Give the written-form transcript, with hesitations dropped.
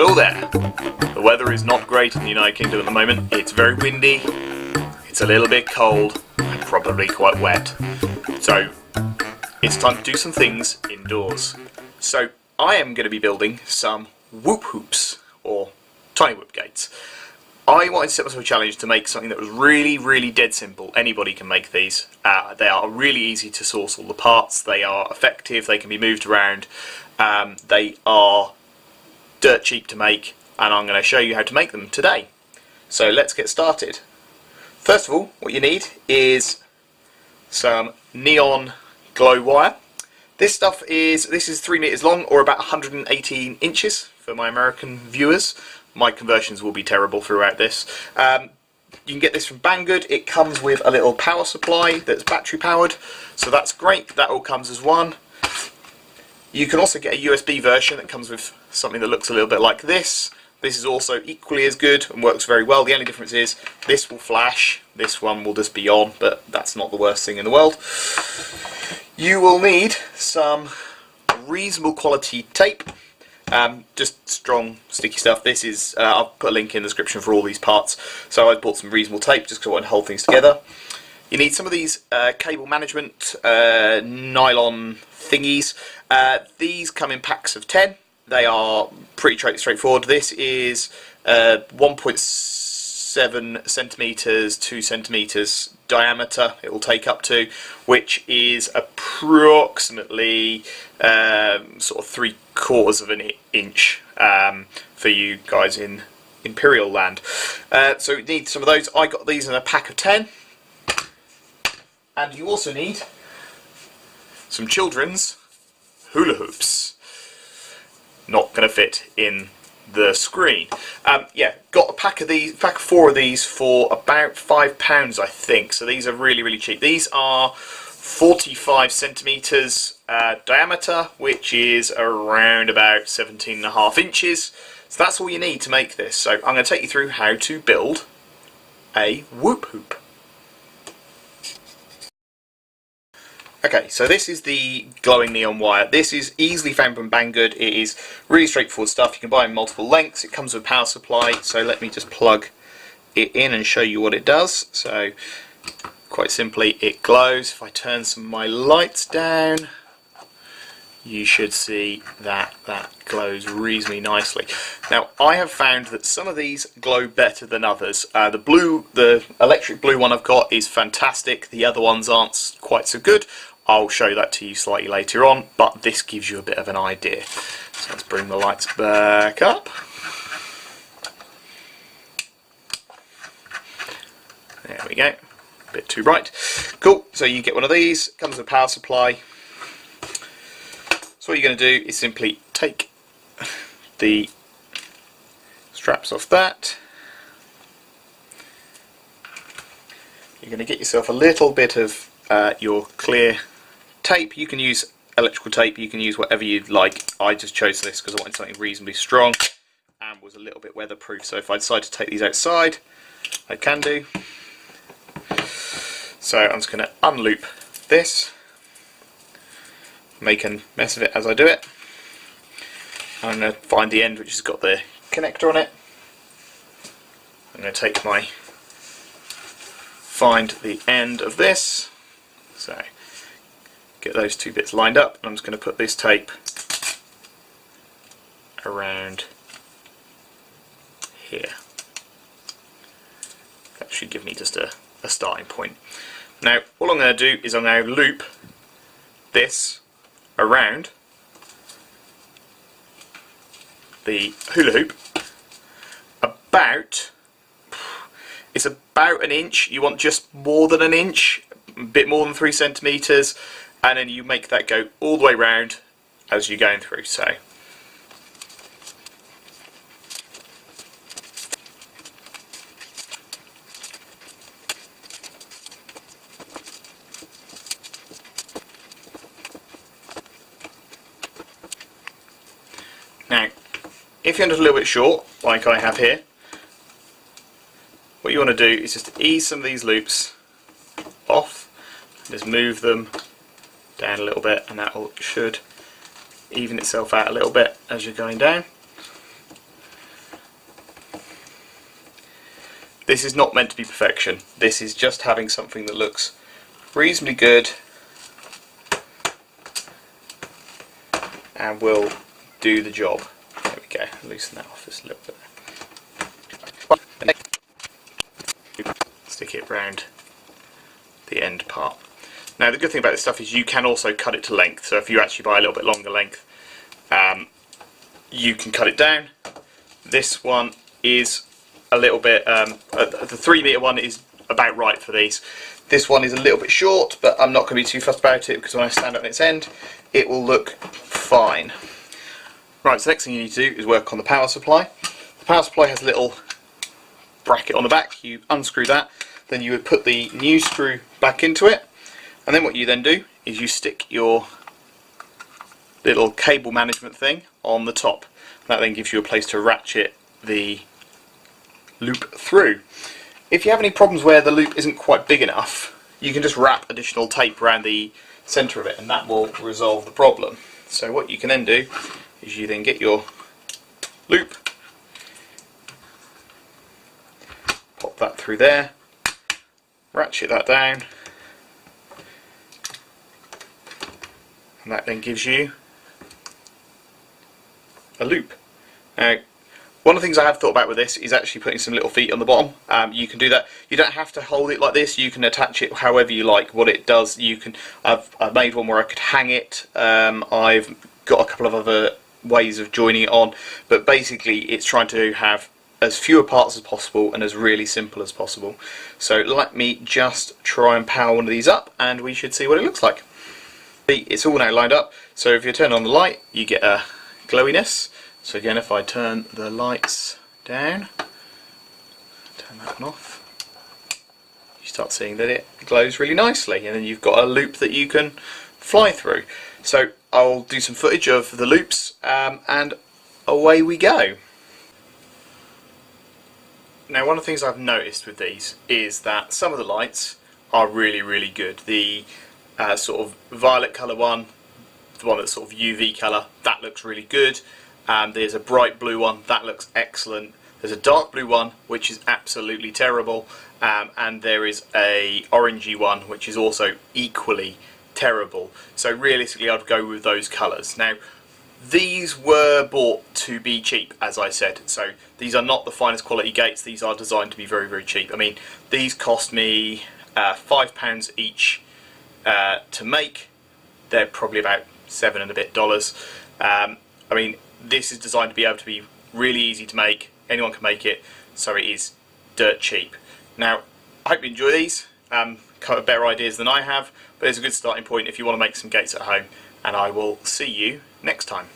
Hello there. The weather is not great in the United Kingdom at the moment. It's very windy, it's a little bit cold, and probably quite wet. So it's time to do some things indoors. So I am going to be building some whoop hoops, or tiny whoop gates. I wanted to set myself a challenge to make something that was really dead simple. Anybody can make these. They are really easy to source all the parts, they are effective, they can be moved around, they are dirt cheap to make, and I'm going to show you how to make them today. So let's get started. First of all, what you need is some neon glow wire. This is 3 meters long, or about 118 inches for my American viewers. My conversions will be terrible throughout this. You can get this from Banggood. It comes with a little power supply that's battery powered, so that's great. That all comes as one. You can also get a USB version that comes with something that looks a little bit like this. This is also equally as good and works very well. The only difference is this will flash, this one will just be on, but that's not the worst thing in the world. You will need some reasonable quality tape, just strong sticky stuff. This is, I'll put a link in the description for all these parts. So I bought some reasonable tape just because I want to hold things together. You need some of these cable management nylon thingies. These come in packs of 10. They are pretty straightforward. This is 1.7 centimeters, 2 centimeters diameter it will take up to, which is approximately sort of 3/4 of an inch for you guys in Imperial land. So you need some of those. I got these in a pack of 10. And you also need some children's hula hoops. Not going to fit in the screen. Yeah, got a pack of 4 of these for about £5, I think. So these are really cheap. These are 45 centimeters diameter, which is around about 17.5 inches. So that's all you need to make this. So I'm going to take you through how to build a whoop hoop. Okay, so this is the glowing neon wire. This is easily found from Banggood. It is really straightforward stuff. You can buy in multiple lengths. It comes with a power supply. So let me just plug it in and show you what it does. So quite simply, it glows. If I turn some of my lights down, you should see that that glows reasonably nicely. Now, I have found that some of these glow better than others. The electric blue one I've got is fantastic. The other ones aren't quite so good. I'll show that to you slightly later on, but this gives you a bit of an idea. So let's bring the lights back up. There we go. A bit too bright. Cool. So you get one of these. Comes with a power supply. So what you're going to do is simply take the straps off that. You're going to get yourself a little bit of your clear tape. You can use electrical tape, you can use whatever you'd like. I just chose this because I wanted something reasonably strong and was a little bit weatherproof. So if I decide to take these outside, I can do. So I'm just going to unloop this. Make a mess of it as I do it. I'm going to find the end which has got the connector on it. I'm going to find the end of this. So get those two bits lined up. I'm just going to put this tape around here. That should give me just a starting point. Now all I'm going to do is I'm going to loop this around the hula hoop it's about an inch. You want just more than an inch, a bit more than 3 centimeters, and then you make that go all the way round as you're going through. So now, if you're just a little bit short, like I have here, what you want to do is just ease some of these loops off, just move them down a little bit, and that should even itself out a little bit as you're going down. This is not meant to be perfection. This is just having something that looks reasonably good and will do the job. There we go, loosen that off just a little bit. Stick it round the end part. Now the good thing about this stuff is you can also cut it to length, so if you actually buy a little bit longer length, you can cut it down. This one is a little bit, the 3 metre one is about right for these. This one is a little bit short, but I'm not going to be too fussed about it because when I stand up on its end, it will look fine. Right, so the next thing you need to do is work on the power supply. The power supply has a little bracket on the back. You unscrew that, then you would put the new screw back into it, and then what you then do is you stick your little cable management thing on the top. That then gives you a place to ratchet the loop through. If you have any problems where the loop isn't quite big enough, you can just wrap additional tape around the centre of it and that will resolve the problem. So what you can then do is you then get your loop, pop that through there, ratchet that down, and that then gives you a loop. Now, one of the things I have thought about with this is actually putting some little feet on the bottom. You can do that. You don't have to hold it like this. You can attach it however you like. What it does, you can. I've made one where I could hang it. I've got a couple of other ways of joining it on, but basically it's trying to have as fewer parts as possible and as really simple as possible. So let me just try and power one of these up, and we should see what it looks like. It's all now lined up. So if you turn on the light, you get a glowiness. So again, if I turn the lights down, turn that one off, you start seeing that it glows really nicely, and then you've got a loop that you can fly through. So I'll do some footage of the loops and away we go. Now, one of the things I've noticed with these is that some of the lights are really good. The sort of violet colour one, the one that's sort of UV colour, that looks really good. There's a bright blue one, that looks excellent. There's a dark blue one, which is absolutely terrible. And there is a orangey one, which is also equally terrible. So realistically, I'd go with those colours. Now, these were bought to be cheap, as I said. So these are not the finest quality gates. These are designed to be very cheap. I mean, these cost me £5 each to make. They're probably about $7 and a bit. I mean, this is designed to be able to be really easy to make. Anyone can make it, so it is dirt cheap. Now, I hope you enjoy these. Kind of better ideas than I have, but it's a good starting point if you want to make some gates at home, and I will see you next time.